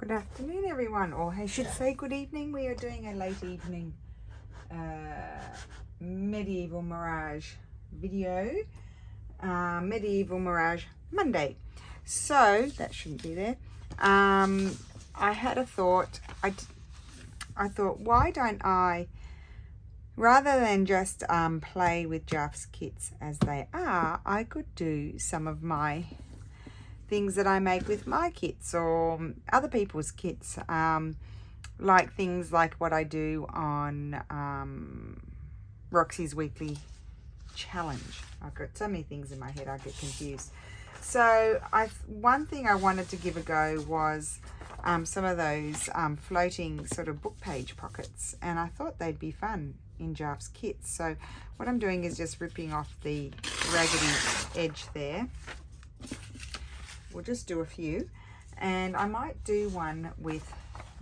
Good afternoon, everyone, or I should say good evening. We are doing a late evening medieval mirage video, medieval mirage Monday. So that shouldn't be there. I had a thought. I thought, why don't I, rather than just play with Jarf's kits as they are, I could do some of my things that I make with my kits or other people's kits, like things like what I do on Roxy's weekly challenge. I've got so many things in my head I get confused. So one thing I wanted to give a go was some of those floating sort of book page pockets, and I thought they'd be fun in Jarf's kits. So what I'm doing is just ripping off the raggedy edge there. We'll just do a few, and I might do one with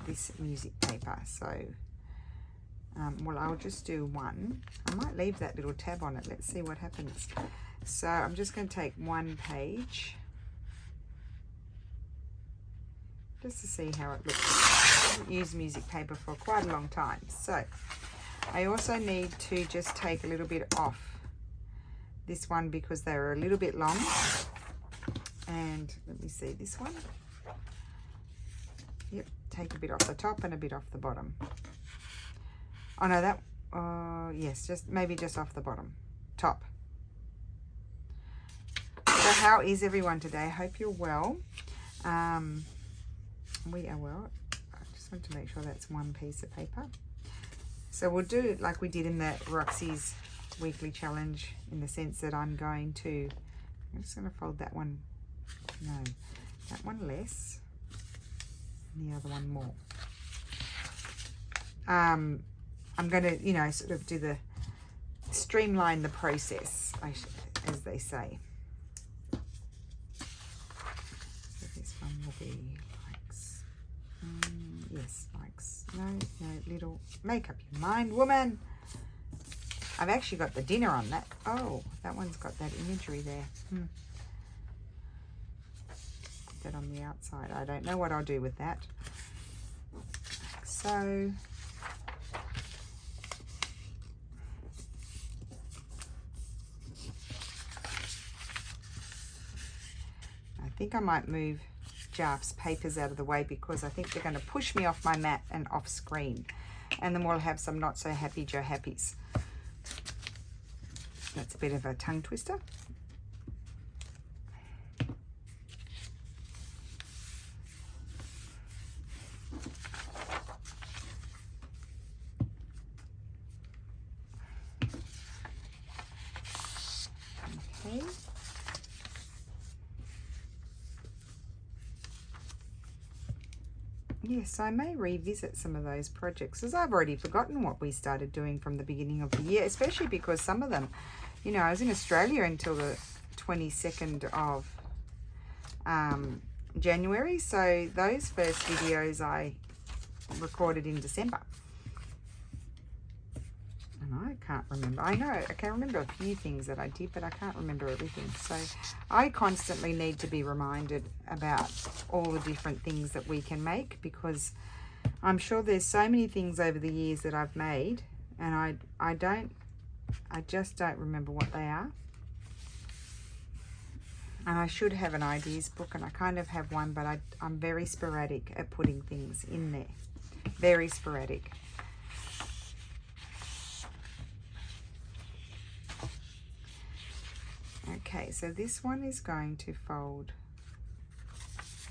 this music paper. So well, I'll just do one. I might leave that little tab on it. Let's see what happens. So I'm just going to take one page just to see how it looks. I haven't used music paper for quite a long time. So I also need to just take a little bit off this one because they're a little bit long. And let me see this one. Yep, take a bit off the top and a bit off the bottom. Oh no, that, yes, just maybe just off the bottom, top. So how is everyone today? I hope you're well. We are well. I just want to make sure that's one piece of paper. So we'll do it like we did in the Roxy's weekly challenge, in the sense that I'm just going to fold that one. No, that one less, and the other one more. I'm going to, sort of do the streamline the process, as they say. So this one will be likes. Yes, likes. No, little. Make up your mind, woman. I've actually got the dinner on that. Oh, that one's got that imagery there. That on the outside. I don't know what I'll do with that. So I think I might move Jarf's papers out of the way, because I think they're going to push me off my mat and off screen, and then we'll have some not so happy Joe happies. That's a bit of a tongue twister. Yes, I may revisit some of those projects, as I've already forgotten what we started doing from the beginning of the year, especially because some of them, I was in Australia until the 22nd of January, so those first videos I recorded in December. And I can't remember. I know I can remember a few things that I did, but I can't remember everything. So I constantly need to be reminded about all the different things that we can make, because I'm sure there's so many things over the years that I've made, and I just don't remember what they are. And I should have an ideas book, and I kind of have one, but I'm very sporadic at putting things in there. Very sporadic. Okay, so this one is going to fold.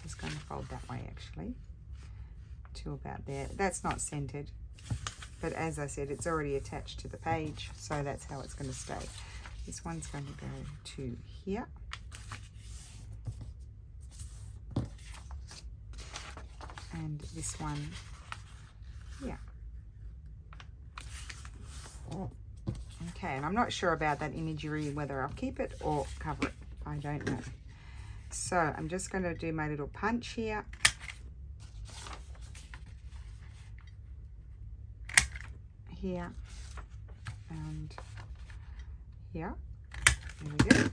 It's going to fold that way, actually, to about there. That's not centered, but as I said, it's already attached to the page, so that's how it's going to stay. This one's going to go to here. And this one, yeah. Okay, and I'm not sure about that imagery, whether I'll keep it or cover it. I don't know. So I'm just going to do my little punch here. Here. And here. There we go.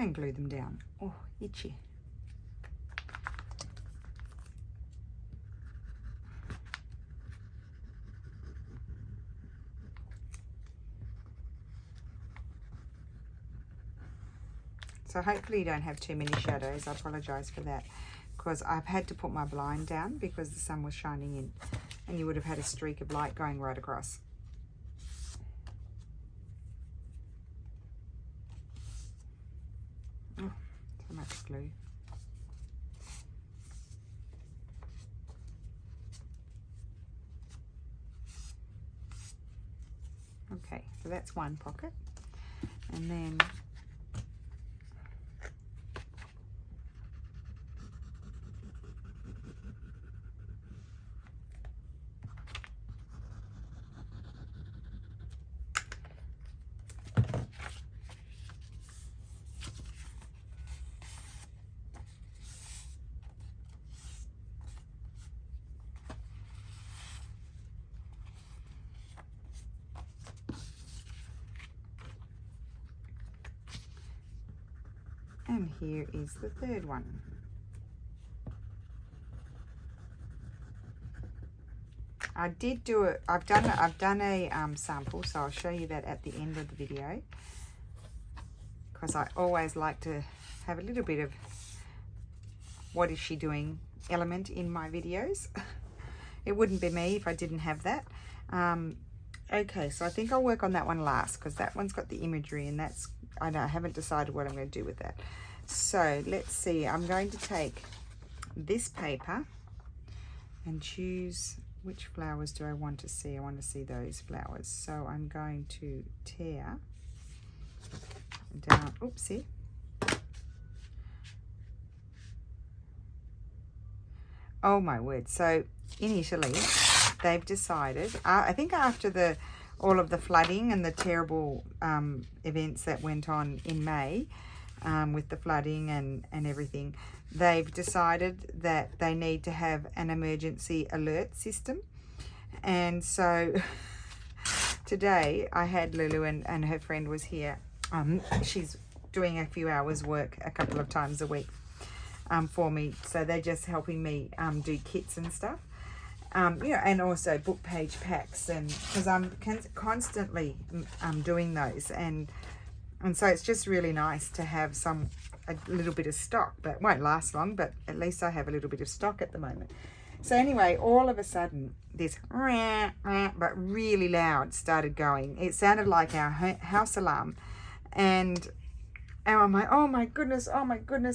and glue them down. Oh, itchy. So hopefully you don't have too many shadows. I apologize for that, because I've had to put my blind down because the sun was shining in, and you would have had a streak of light going right across. Oh, so much glue. Okay, so that's one pocket, and then and here is the third one. I did do it. I've done a sample, so I'll show you that at the end of the video, because I always like to have a little bit of what is she doing element in my videos. It wouldn't be me if I didn't have that. Okay, so I think I'll work on that one last, because that one's got the imagery, and that's, I haven't decided what I'm going to do with that. So let's see, I'm going to take this paper and choose which flowers do I want to see. I want to see those flowers. So I'm going to tear down, oopsie. Oh my word. So initially they've decided, I think after all of the flooding and the terrible events that went on in May, with the flooding and everything, they've decided that they need to have an emergency alert system. And so today I had Lulu and her friend was here. She's doing a few hours work a couple of times a week for me, so they're just helping me do kits and stuff, you know, and also book page packs, and because I'm constantly doing those, and so it's just really nice to have a little bit of stock, but it won't last long, but at least I have a little bit of stock at the moment. So anyway, all of a sudden this rah, rah, but really loud started going. It sounded like our house alarm, and I'm like, oh my goodness,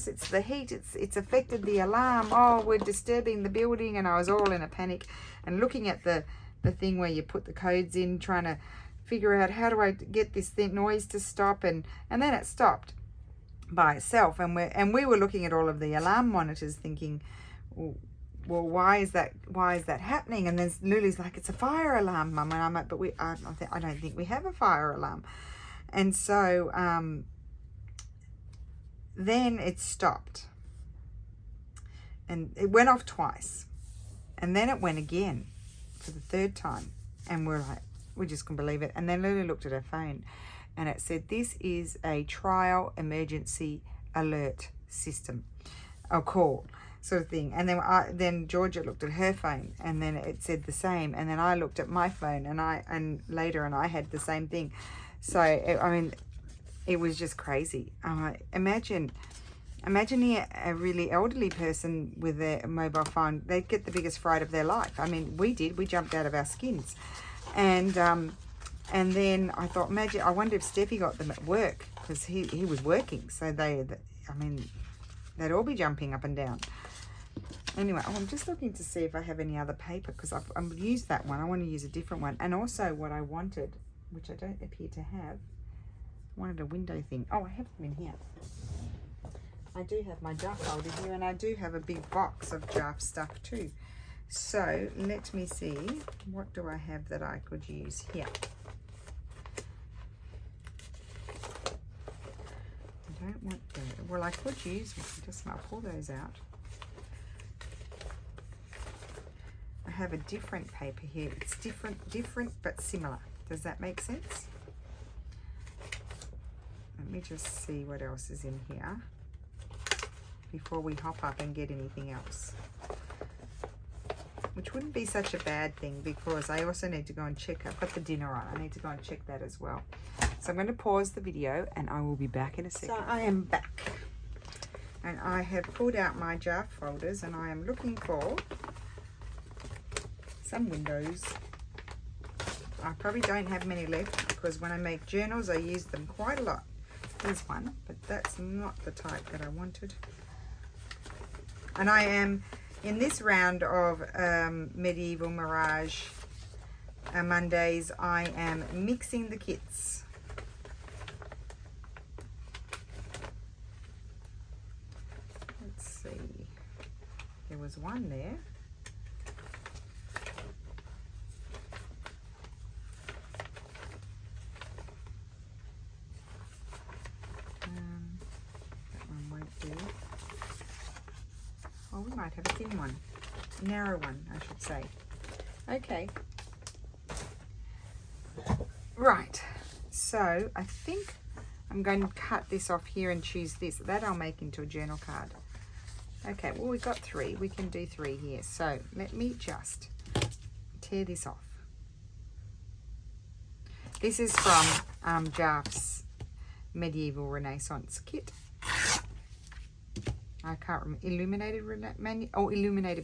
it's the heat, it's affected the alarm, oh, we're disturbing the building. And I was all in a panic and looking at the thing where you put the codes in, trying to figure out how do I get this noise to stop, and then it stopped by itself, and we were looking at all of the alarm monitors thinking, well, why is that happening? And then Lulu's like, it's a fire alarm, Mum. And I'm like, but I don't think we have a fire alarm. And so then it stopped, and it went off twice, and then it went again for the third time, and we're like, we just couldn't believe it. And then Lulu looked at her phone, and it said, this is a trial emergency alert system, a call sort of thing. And then Georgia looked at her phone, and then it said the same. And then I looked at my phone, and I had the same thing. So I mean, it was just crazy. Imagine a really elderly person with their mobile phone. They'd get the biggest fright of their life. I mean, we jumped out of our skins. And then I thought, I wonder if Steffi got them at work, because he was working. So they'd all be jumping up and down. Anyway, I'm just looking to see if I have any other paper, because I've used that one. I want to use a different one. And also what I wanted, which I don't appear to have, I wanted a window thing. Oh, I have them in here. I do have my Jarf folder here, and I do have a big box of Jarf stuff too. So let me see, what do I have that I could use here? I don't want that. Well, I could use one. I'll pull those out. I have a different paper here. It's different but similar. Does that make sense? Let Let me just see what else is in here before we hop up and get anything else. Which wouldn't be such a bad thing because I also need to go and check. I've got the dinner on. I need to go and check that as well. So I'm going to pause the video and I will be back in a second. So I am back. And I have pulled out my Jarf folders and I am looking for some windows. I probably don't have many left because when I make journals I use them quite a lot. Here's one, but that's not the type that I wanted. And I am, in this round of Medieval Mirage Mondays, I am mixing the kits. Let's see. There was one there. That one won't do. Oh, we might have a thin one. A narrow one, I should say. Okay. Right. So, I think I'm going to cut this off here and choose this. That I'll make into a journal card. Okay, well, we've got 3. We can do 3 here. So, let me just tear this off. This is from Jarf's Medieval Renaissance kit. I can't remember, illuminated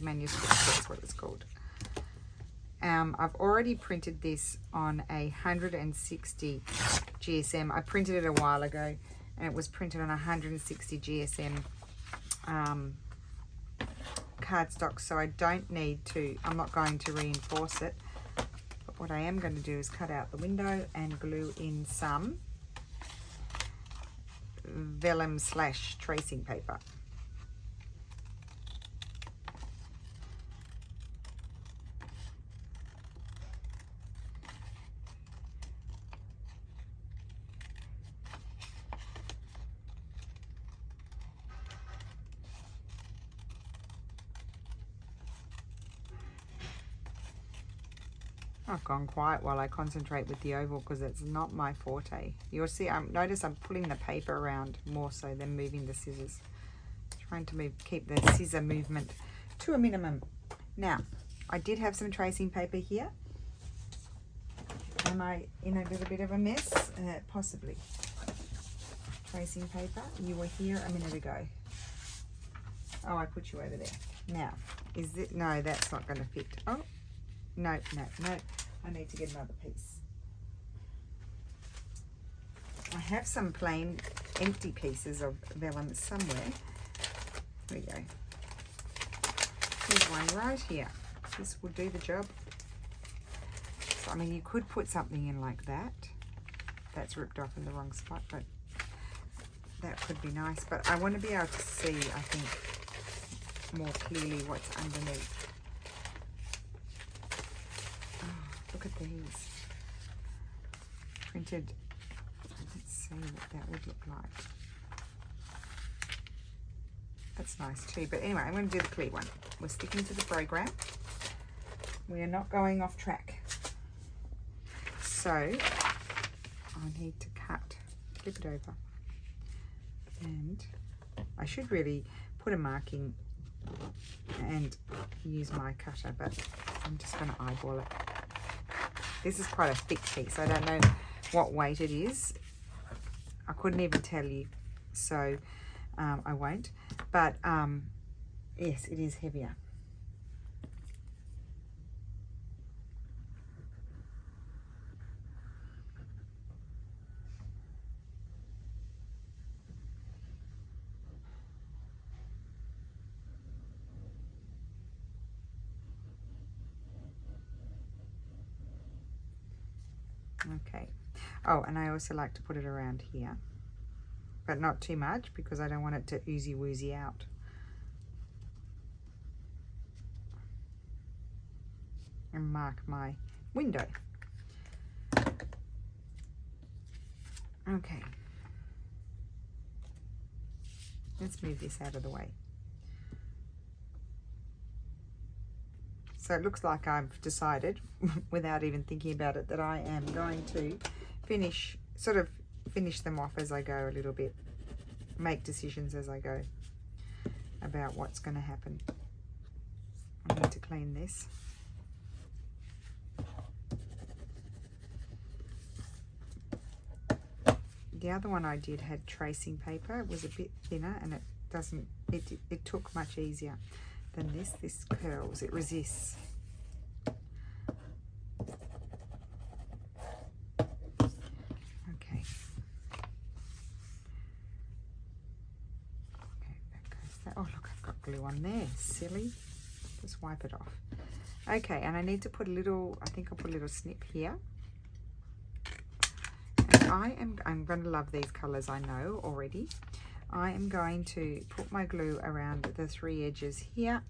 manuscript, that's what it's called. I've already printed this on a 160 GSM. I printed it a while ago and it was printed on 160 GSM cardstock, so I don't need to, I'm not going to reinforce it. But what I am going to do is cut out the window and glue in some vellum / tracing paper. I've gone quiet while I concentrate with the oval because it's not my forte. You'll see, notice I'm pulling the paper around more so than moving the scissors. Trying to keep the scissor movement to a minimum. Now, I did have some tracing paper here. Am I in a little bit of a mess? Possibly. Tracing paper, you were here a minute ago. Oh, I put you over there. Now, is it, no, that's not going to fit. Oh. No, no, no. I need to get another piece. I have some plain empty pieces of vellum somewhere. Here we go. Here's one right here. This will do the job. So, I mean, you could put something in like that. That's ripped off in the wrong spot, but that could be nice. But I want to be able to see, I think, more clearly what's underneath. Look at these. Printed. Let's see what that would look like. That's nice too. But anyway, I'm going to do the clear one. We're sticking to the program. We are not going off track. So, I need to cut. Flip it over. And I should really put a marking and use my cutter, but I'm just going to eyeball it. This is quite a thick piece. I don't know what weight it is. I couldn't even tell you, so I won't. But yes, it is heavier. Okay. Oh, and I also like to put it around here, but not too much because I don't want it to oozy woozy out. And mark my window. Okay. Let's move this out of the way. So it looks like I've decided, without even thinking about it, that I am going to finish, sort of finish them off as I go a little bit, make decisions as I go about what's going to happen. I need to clean this. The other one I did had tracing paper. It was a bit thinner and it took much easier than this. This curls, it resists. Okay. Okay, that goes that. Oh look, I've got glue on there. Silly. Just wipe it off. Okay, and I need to put a little, I think I'll put a little snip here. And I'm going to love these colours, I know already. I am going to put my glue around the 3 edges here.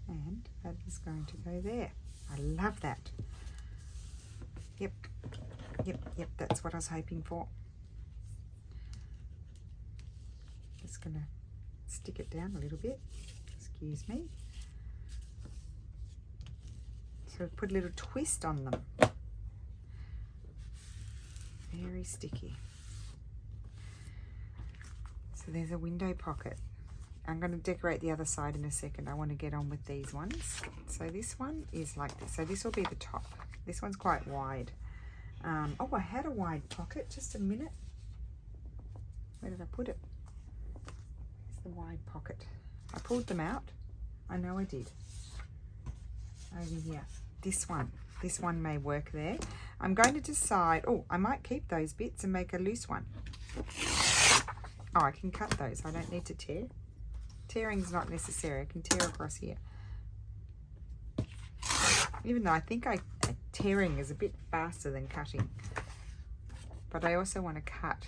And that is going to go there. I love that. Yep, that's what I was hoping for. Just gonna stick it down a little bit, excuse me. So put a little twist on them. Very sticky. So there's a window pocket. I'm going to decorate the other side in a second. I want to get on with these ones. So this one is like this. So this will be the top. This one's quite wide. Oh, I had a wide pocket. Just a minute. Where did I put it? It's the wide pocket. I pulled them out. I know I did. Over here. This one may work there. I'm going to decide. Oh, I might keep those bits and make a loose one. Oh, I can cut those. I don't need to tear. Tearing's not necessary. I can tear across here. Even though I think tearing is a bit faster than cutting. But I also want to cut.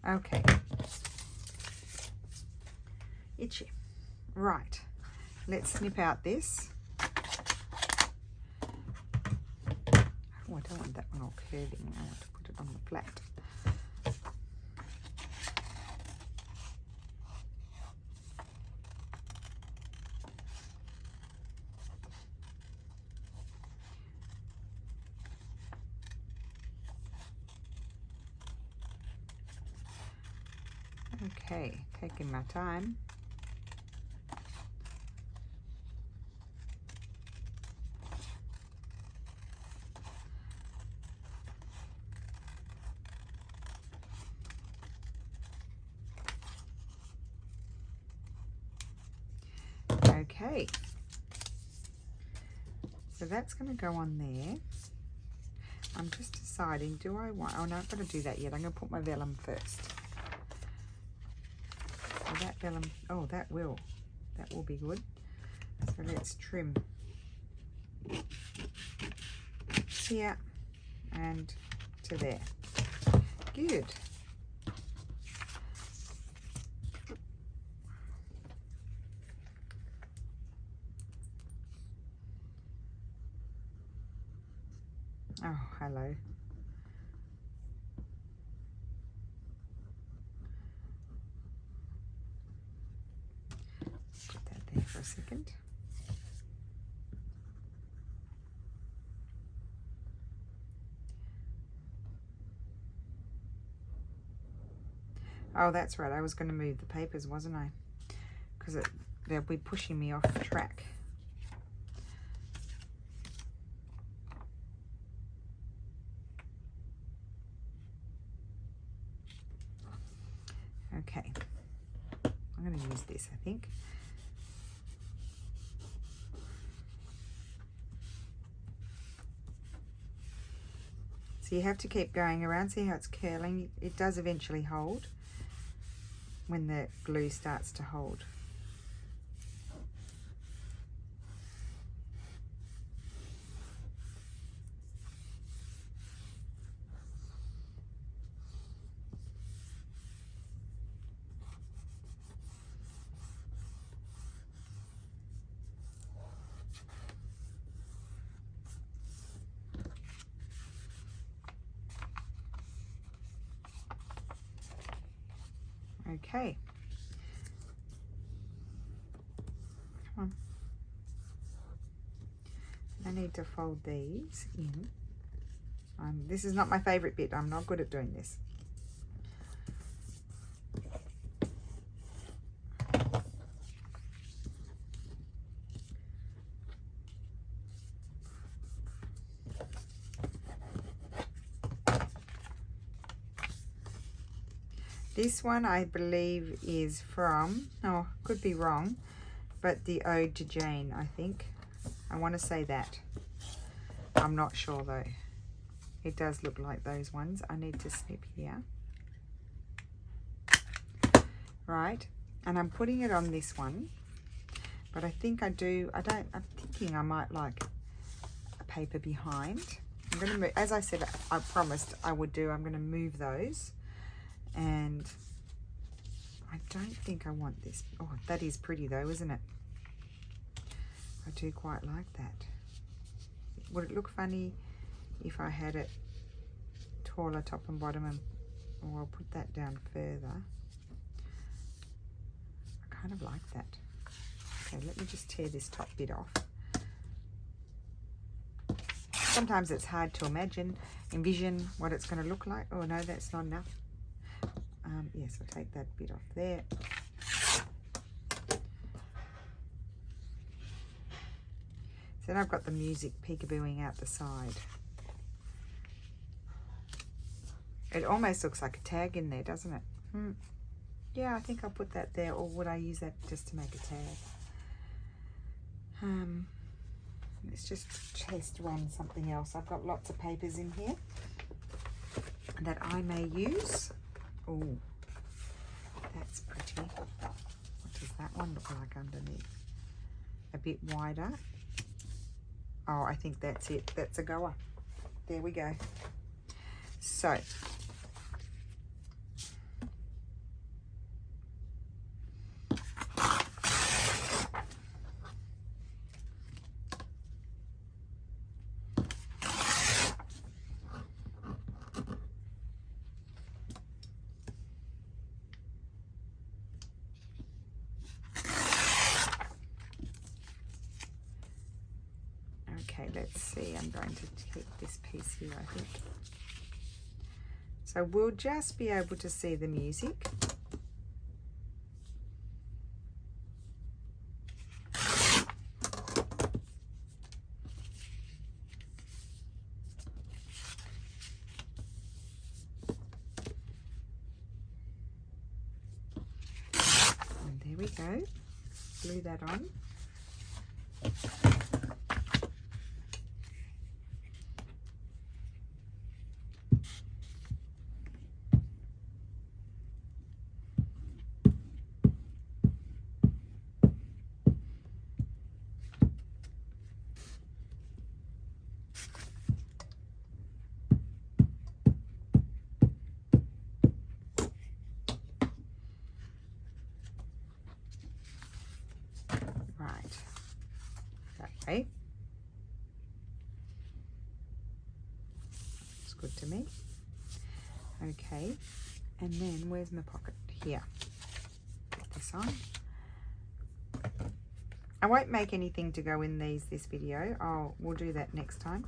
Okay. Itchy. Right. Let's snip out this. Oh, I don't want that one all curving. I want to put it on the flat. Okay, taking my time. Okay, so that's going to go on there. I'm just deciding, do I want, oh no, I'm not going to do that yet. I'm going to put my vellum first. So that vellum, oh that will be good. So let's trim here and to there. Good. Oh, hello. Put that there for a second. Oh, that's right. I was going to move the papers, wasn't I? Because they'll be pushing me off track. Okay, I'm going to use this, I think. So you have to keep going around. See how it's curling? It does eventually hold when the glue starts to hold. Okay. Come on. I need to fold these in. This is not my favorite bit. I'm not good at doing this. This one I believe is from, oh, could be wrong, but the Ode to Jane, I think. I want to say that. I'm not sure though. It does look like those ones. I need to snip here. Right, and I'm putting it on this one, but I think I'm thinking I might like a paper behind. I'm going to move, as I said, I promised I would do, I'm going to move those. And I don't think I want this. Oh, that is pretty though, isn't it? I do quite like that. Would it look funny if I had it taller top and bottom? And I'll put that down further. I kind of like that. Okay, let me just tear this top bit off. Sometimes it's hard to envision what it's going to look like. Oh no, that's not enough. Yes, I'll take that bit off there. So then I've got the music peekabooing out the side. It almost looks like a tag in there, doesn't it? Yeah, I think I'll put that there, or would I use that just to make a tag? Let's just test run something else. I've got lots of papers in here that I may use. Oh, that's pretty. What does that one look like underneath? A bit wider. Oh, I think that's it. That's a goer. There we go. So, okay, let's see. I'm going to keep this piece here, I think. So we'll just be able to see the music. And there we go. Glue that on. Okay, it's good to me. Okay, and then where's my pocket? Here. Put this on. I won't make anything to go in this video. We'll do that next time.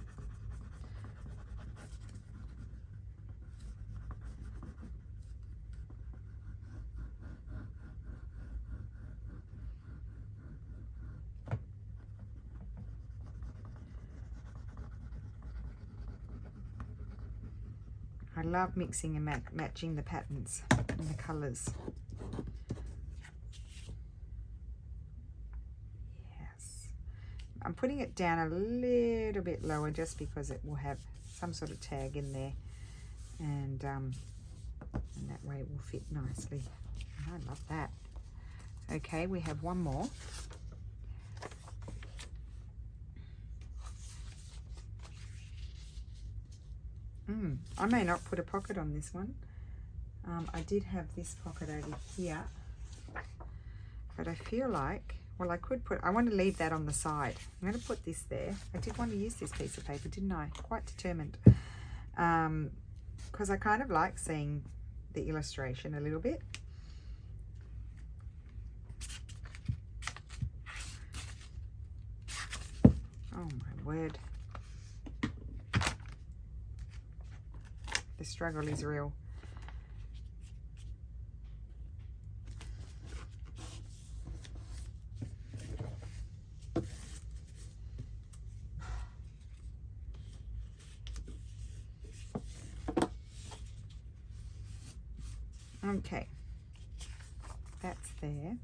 I love mixing and matching the patterns and the colours. Yes. I'm putting it down a little bit lower just because it will have some sort of tag in there, and that way it will fit nicely. I love that. Okay, we have one more. I may not put a pocket on this one. I did have this pocket over here, but I feel like, well, I could put, I want to leave that on the side. I'm going to put this there. I did want to use this piece of paper, didn't I? Quite determined. Because I kind of like seeing the illustration a little bit. Oh my word. The struggle is real. Okay, that's there.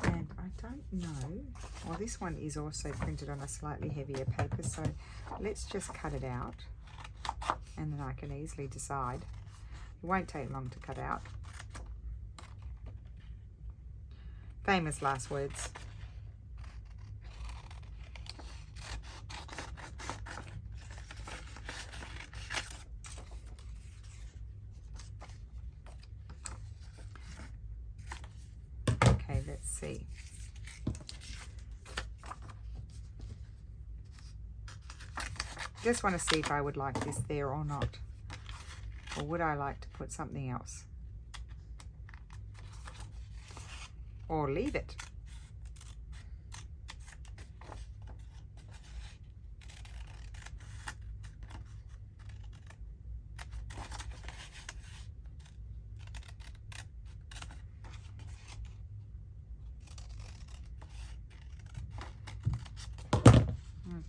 And I don't know, well, this one is also printed on a slightly heavier paper, so let's just cut it out and then I can easily decide. It won't take long to cut out. Famous last words. Okay, let's see. Just want to see if I would like this there or not. Or would I like to put something else? Or leave it?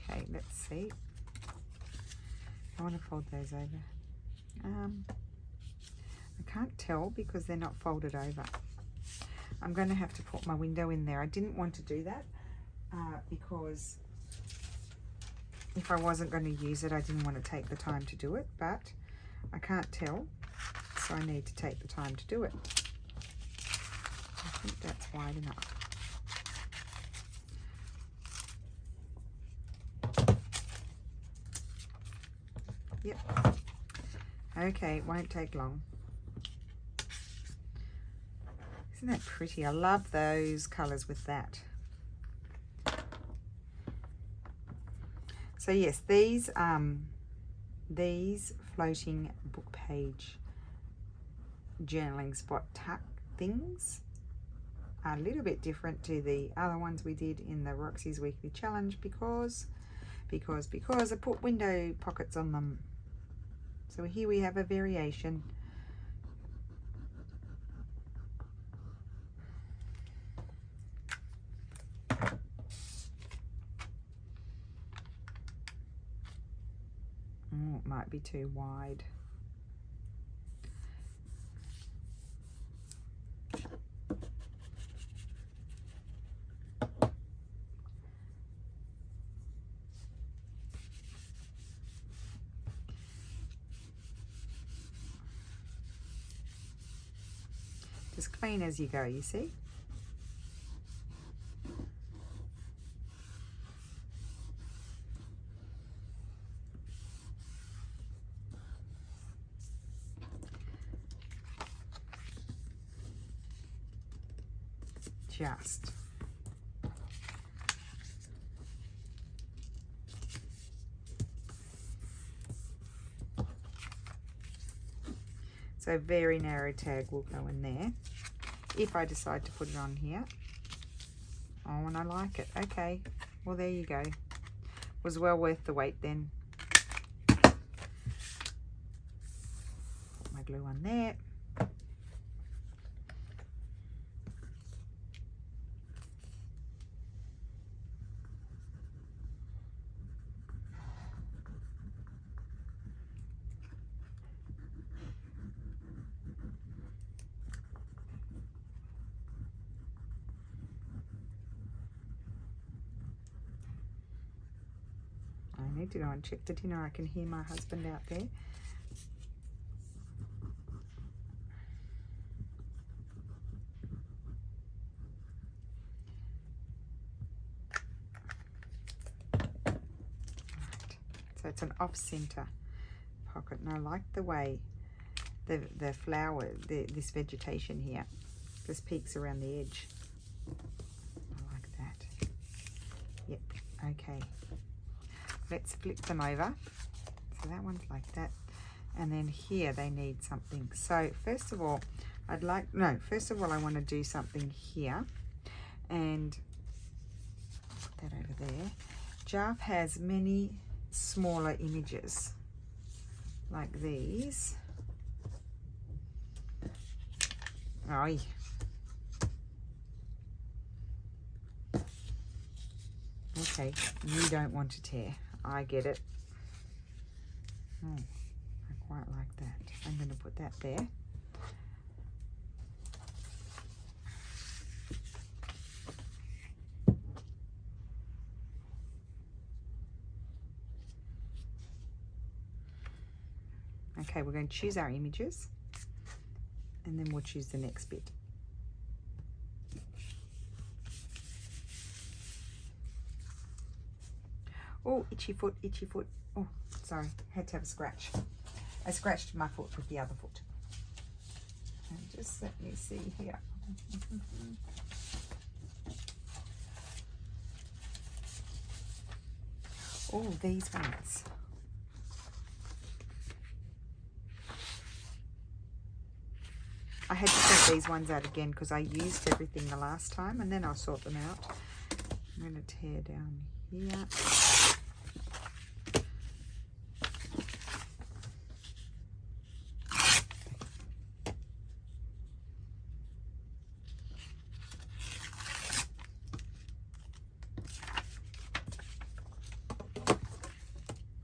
Okay, let's see. I want to fold those over. I can't tell because they're not folded over. I'm going to have to put my window in there. I didn't want to do that because if I wasn't going to use it, I didn't want to take the time to do it, but I can't tell, so I need to take the time to do it. I think that's wide enough. Yep. Okay, it won't take long. Isn't that pretty? I love those colours with that. So yes, these floating book page journaling spot tuck things are a little bit different to the other ones we did in the Roxy's weekly challenge because I put window pockets on them. So here we have a variation. Oh, it might be too wide. Just clean as you go, you see? Just. So very narrow tag will go in there if I decide to put it on here. Oh, and I like it. Okay, well there you go. Was well worth the wait then. Put my glue on there. I need to go and check the dinner. I can hear my husband out there. Right. So it's an off-center pocket, and I like the way the flower, this vegetation here, just peeks around the edge. I like that. Yep. Okay. Let's flip them over. So that one's like that. And then here they need something. So first of all, I want to do something here. And put that over there. Jarf has many smaller images like these. Oh, okay, you don't want to tear. I get it. Oh, I quite like that. I'm going to put that there. Okay, we're going to choose our images and then we'll choose the next bit. Oh, itchy foot, itchy foot. Oh, sorry, had to have a scratch. I scratched my foot with the other foot. And just let me see here. Oh, these ones. I had to sort these ones out again because I used everything the last time, and then I'll sort them out. I'm going to tear down here.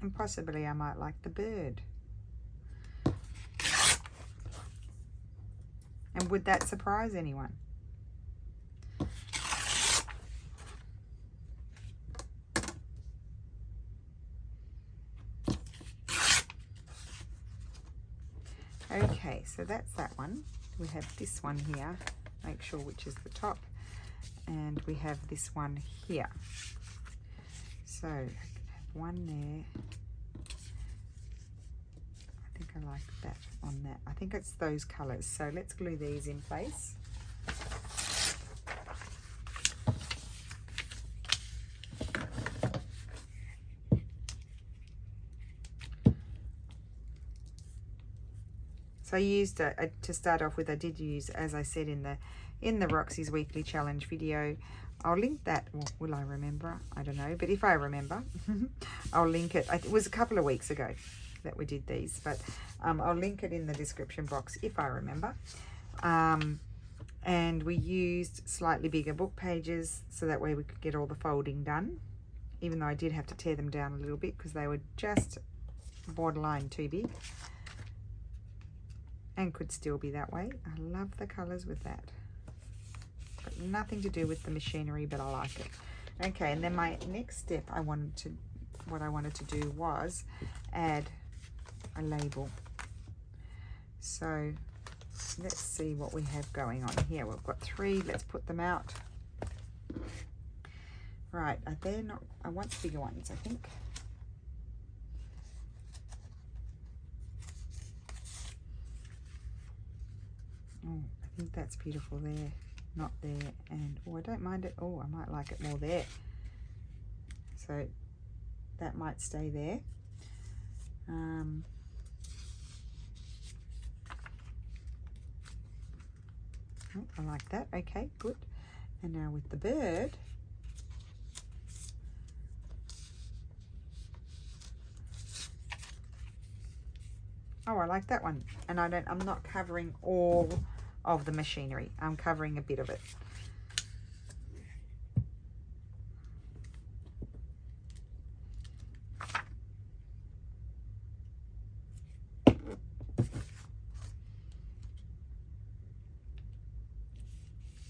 And possibly I might like the bird. And would that surprise anyone? Okay, so that's that one. We have this one here. Make sure which is the top. And we have this one here. So I can have one there. I think I like that on that. I think it's those colours. So let's glue these in place. So I used to start off with. I did use, as I said in the Roxy's weekly challenge video. I'll link that. Well, will I remember? I don't know. But if I remember, I'll link it. It was a couple of weeks ago that we did these, but I'll link it in the description box if I remember. And we used slightly bigger book pages so that way we could get all the folding done, even though I did have to tear them down a little bit because they were just borderline too big and could still be that way. I love the colours with that. Got nothing to do with the machinery, but I like it. Okay, and then my next step what I wanted to do was add a label. So let's see what we have going on here. We've got 3. Let's put them out. Right, they're not, I want bigger ones, I think. Oh, I think that's beautiful there, not there. And oh, I don't mind it. Oh, I might like it more there. So that might stay there. Oh, I like that. Okay, good. And now with the bird, oh, I like that one. And I'm not covering all of the machinery. I'm covering a bit of it.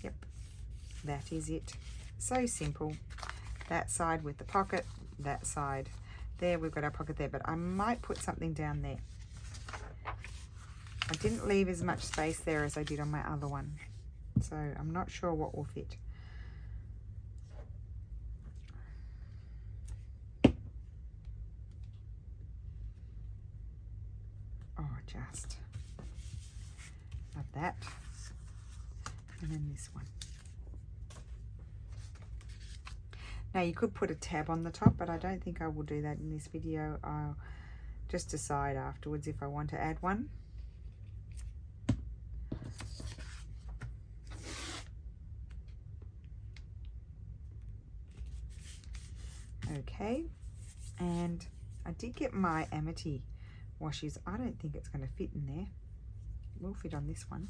Yep, that is it. So simple. That side with the pocket, that side there. We've got our pocket there, but I might put something down there. I didn't leave as much space there as I did on my other one, so I'm not sure what will fit. Oh, just love that. And then this one. Now you could put a tab on the top, but I don't think I will do that in this video. I'll just decide afterwards if I want to add one. Okay, and I did get my Amity washes. I don't think it's going to fit in there. It will fit on this one.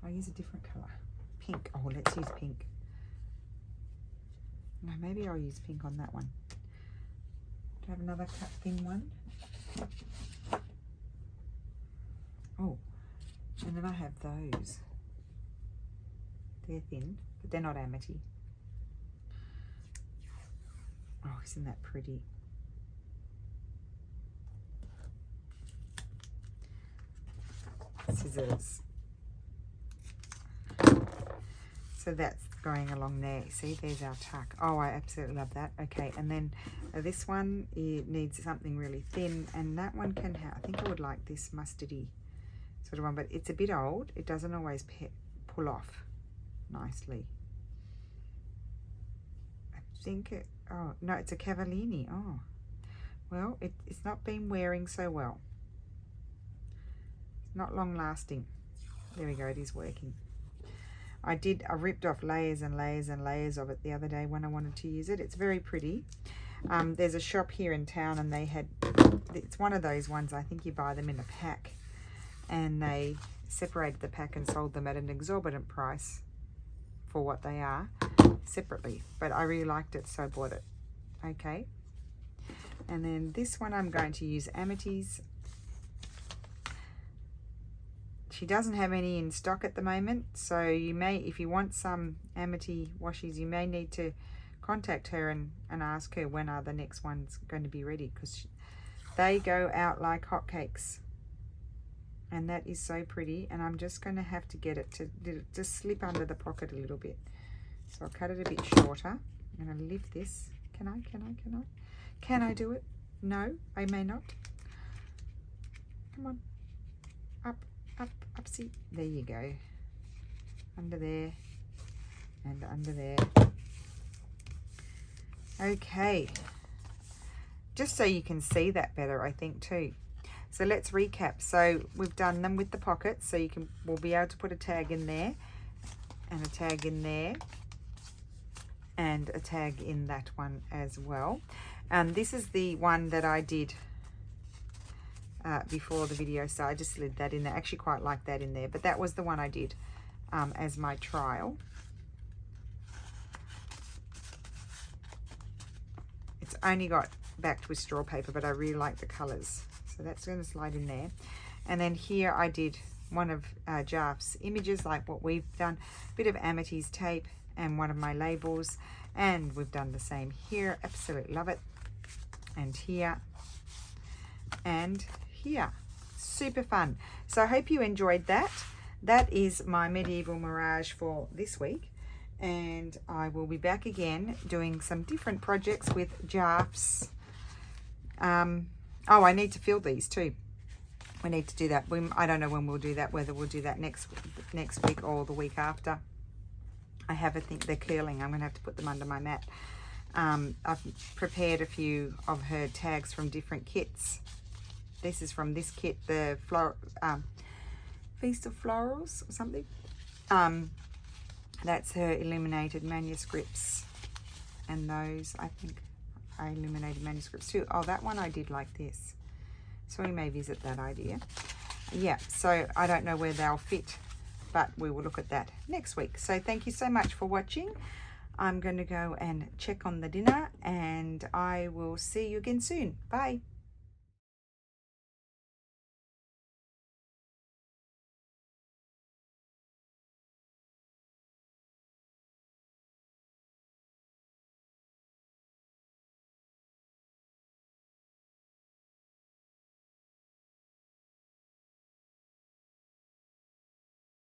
I'll use a different colour. Pink. Oh, let's use pink. No, maybe I'll use pink on that one. Do I have another cut thin one? Oh, and then I have those. They're thin, but they're not Amity. Oh, isn't that pretty? Scissors. So that's going along there. See, there's our tuck. Oh, I absolutely love that. Okay, and then this one, it needs something really thin, and that one can have, I think I would like this mustardy sort of one, but it's a bit old. It doesn't always pull off nicely. I think it, oh, no, it's a Cavallini. Oh, well, it's not been wearing so well. It's not long lasting. There we go, it is working. I ripped off layers and layers and layers of it the other day when I wanted to use it. It's very pretty. There's a shop here in town, and they had, it's one of those ones, I think you buy them in a pack, and they separated the pack and sold them at an exorbitant price for what they are separately. But I really liked it, so I bought it. Okay. And then this one I'm going to use Amity's. She doesn't have any in stock at the moment, so you may, if you want some Amity washes, you may need to contact her and ask her when are the next ones going to be ready, because they go out like hotcakes. And that is so pretty, and I'm just going to have to get it to just slip under the pocket a little bit. So I'll cut it a bit shorter. I'm going to lift this. Can I do it? No, I may not. Come on. Up, see, there you go. Under there and under there. Okay, just so you can see that better, I think too. So let's recap. So we've done them with the pockets, so we'll be able to put a tag in there and a tag in there and a tag in that one as well. This is the one that I did before the video, so I just slid that in there. I actually quite like that in there, but that was the one I did as my trial. It's only got backed with straw paper, but I really like the colors, so that's going to slide in there. And then here I did one of Jarf's images, like what we've done, a bit of Amity's tape and one of my labels, and we've done the same here. Absolutely love it. And here and here. Super fun. So I hope you enjoyed that. That is my medieval mirage for this week, and I will be back again doing some different projects with Jarf's. Oh, I need to fill these too. We need to do that. I don't know when we'll do that, whether we'll do that next week or the week after. I have a think they're curling. I'm going to have to put them under my mat. I've prepared a few of her tags from different kits. This is from this kit, the Feast of Florals or something. That's her illuminated manuscripts, and those, I think, are illuminated manuscripts too. Oh, that one I did like this, so we may visit that idea. Yeah, so I don't know where they'll fit, but we will look at that next week. So thank you so much for watching. I'm going to go and check on the dinner, and I will see you again soon. Bye.